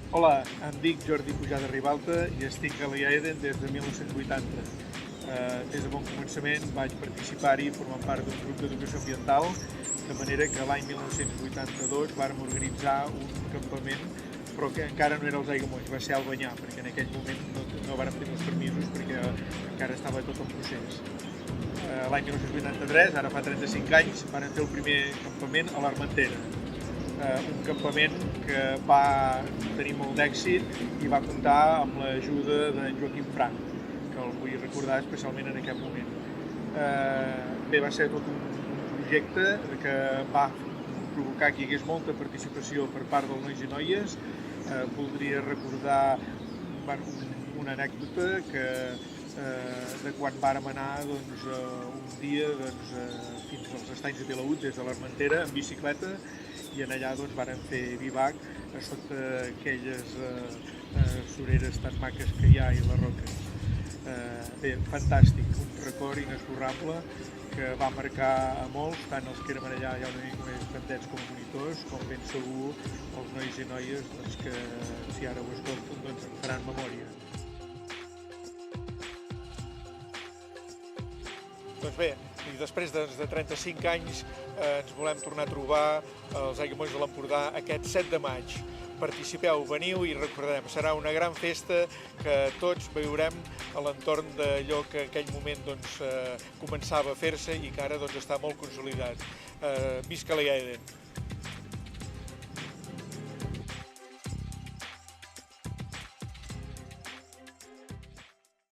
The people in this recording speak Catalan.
Hola, em dic Jordi Pujada Ribalta i estic a l'IAEDEN des de 1980. Des de bon començament vaig participar-hi formant part d'un grup d'educació ambiental, de manera que l'any 1982 vàrem organitzar un campament, però que encara no era als Aiguamolls, va ser a Albanyà, perquè en aquell moment no vàrem tenir els permisos perquè encara estava tot en procés. L'any 1983, ara fa 35 anys, vam fer el primer campament a l'Armentera. Un campament que va tenir molt d'èxit i va comptar amb l'ajuda d'en Joaquim Frank, que el vull recordar especialment en aquest moment. Bé, va ser tot un projecte que va provocar que hi hagués molta participació per part dels nois i noies. Voldria recordar una anècdota de quan vàrem anar un dia fins als estanys de Vilaüt des de l'Armentera en bicicleta, i allà vàrem fer bivac a sota aquelles sureres tan maques que hi ha i les roques. Bé, fantàstic, un record inesborrable que va marcar a molts, tant els que érem allà ja una mica més pendents com monitors, com ben segur els nois i noies que si ara ho escolten en faran memòria. Doncs bé, i després de 35 anys ens volem tornar a trobar als Aiguamolls de l'Empordà aquest 7 de maig. Participeu, veniu i recordarem, serà una gran festa que tots viurem a l'entorn d'allò que en aquell moment començava a fer-se i que ara està molt consolidat. Visca l'IAEDEN!